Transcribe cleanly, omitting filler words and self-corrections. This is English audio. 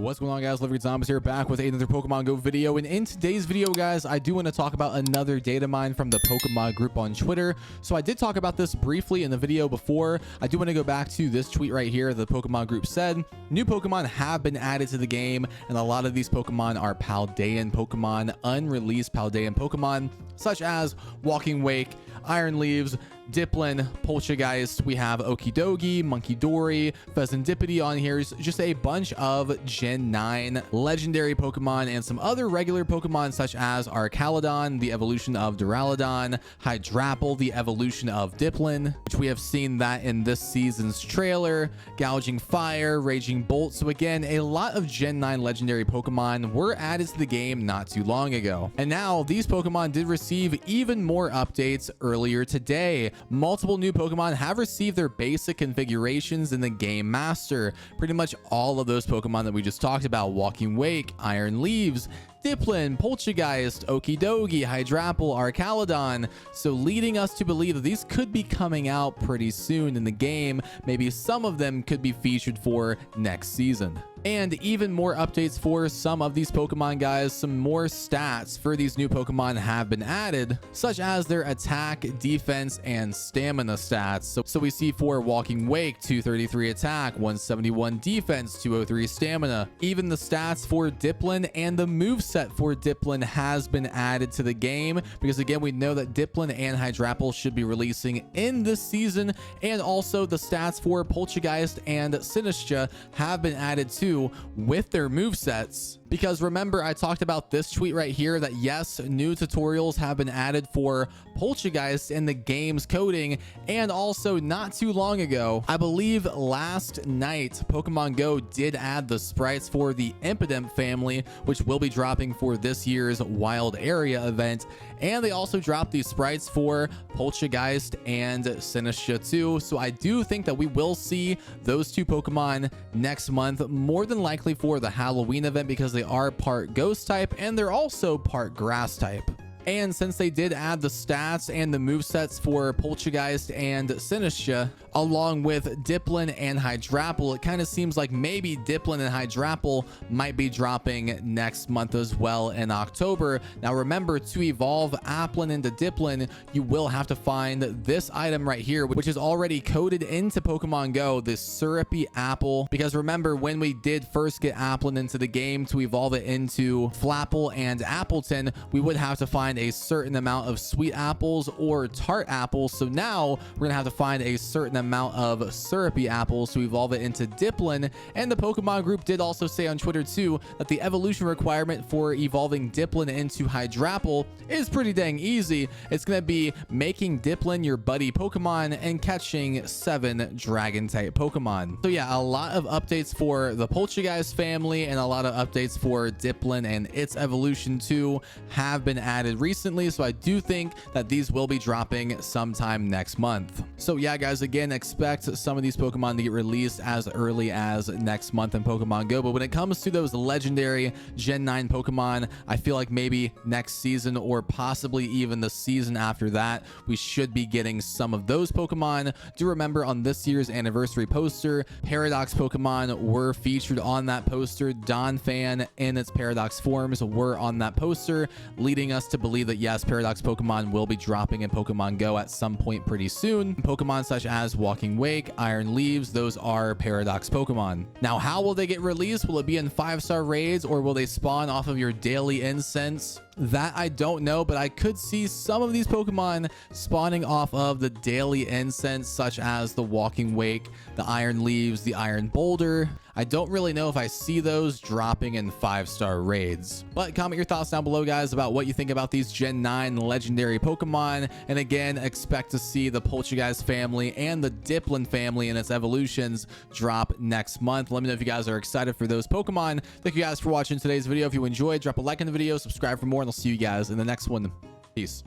What's going on, guys? Livery Zombies here, back with another Pokemon Go video. And in today's video, guys, I do want to talk about another data mine from the Pokemon group on Twitter. So I did talk about this briefly in the video before. I do want to go back to this tweet right here. The Pokemon group said new Pokemon have been added to the game, and a lot of these Pokemon are Paldean Pokemon, unreleased Paldean Pokemon, such as Walking Wake, Iron Leaves, Dipplin, Poltchageist. We have Okidogi, Monkey Dory, Pheasantipity on here. Just a bunch of Gen 9 legendary Pokemon and some other regular Pokemon such as Arcaladon, the evolution of Duraludon, Hydrapple, the evolution of Dipplin, which we have seen that in this season's trailer, Gouging Fire, Raging Bolt. So again, a lot of Gen 9 legendary Pokemon were added to the game not too long ago. And now these Pokemon did receive even more updates earlier today. Multiple new Pokemon have received their basic configurations in the Game Master. Pretty much all of those Pokemon that we just talked about: Walking Wake, Iron Leaves, Dipplin, Poltchageist, Okidogi, Hydrapple, Arcaladon. So leading us to believe that these could be coming out pretty soon in the game. Maybe some of them could be featured for next season. And even more updates for some of these Pokemon, guys. Some more stats for these new Pokemon have been added, such as their attack, defense, and stamina stats. So we see for Walking Wake, 233 attack, 171 defense, 203 stamina. Even the stats for Dipplin and the moveset for Dipplin has been added to the game, because again, we know that Dipplin and Hydrapple should be releasing in this season, and also the stats for Poltchageist and Sinistcha have been added too with their movesets. Because remember, I talked about this tweet right here that yes, new tutorials have been added for Poltchageist in the game's coding, and also not too long ago, I believe last night, Pokemon Go did add the sprites for the Impidimp family, which will be dropping for this year's Wild Area event, and they also dropped the sprites for Poltchageist and Sinistcha too. So I do think that we will see those two Pokemon next month, more than likely for the Halloween event, because they are part ghost type and they're also part grass type. And since they did add the stats and the movesets for Poltchageist and Sinistcha, along with Dipplin and Hydrapple, it kind of seems like maybe Dipplin and Hydrapple might be dropping next month as well in October. Now remember, to evolve Applin into Dipplin, you will have to find this item right here, which is already coded into Pokemon Go, this syrupy apple. Because remember, when we did first get Applin into the game to evolve it into Flapple and Appleton, we would have to find a certain amount of sweet apples or tart apples. So now we're gonna have to find a certain amount of syrupy apples to evolve it into Dipplin. And the Pokemon group did also say on Twitter too that the evolution requirement for evolving Dipplin into Hydrapple is pretty dang easy. It's gonna be making Dipplin your buddy Pokemon and catching 7 dragon type Pokemon. So yeah, a lot of updates for the Poltchageist family and a lot of updates for Dipplin and its evolution too have been added recently. So I do think that these will be dropping sometime next month. So yeah, guys, again, expect some of these Pokemon to get released as early as next month in Pokemon Go. But when it comes to those legendary Gen 9 Pokemon, I feel like maybe next season or possibly even the season after that, we should be getting some of those Pokemon. Do remember, on this year's anniversary poster, Paradox Pokemon were featured on that poster. Donphan in its Paradox forms were on that poster, leading us to believe that yes, Paradox Pokemon will be dropping in Pokemon Go at some point pretty soon. Pokemon such as Walking Wake, Iron Leaves, those are Paradox Pokemon. Now, how will they get released? Will it be in 5-star raids, or will they spawn off of your daily incense? That I don't know, but I could see some of these Pokemon spawning off of the daily incense, such as the Walking Wake, the Iron Leaves, the Iron Boulder. I don't really know if I see those dropping in 5-star raids. But comment your thoughts down below, guys, about what you think about these Gen 9 legendary Pokemon. And again, expect to see the Poltchageist family and the Dipplin family and its evolutions drop next month. Let me know if you guys are excited for those Pokemon. Thank you guys for watching today's video. If you enjoyed, drop a like on the video, subscribe for more, and I'll see you guys in the next one. Peace.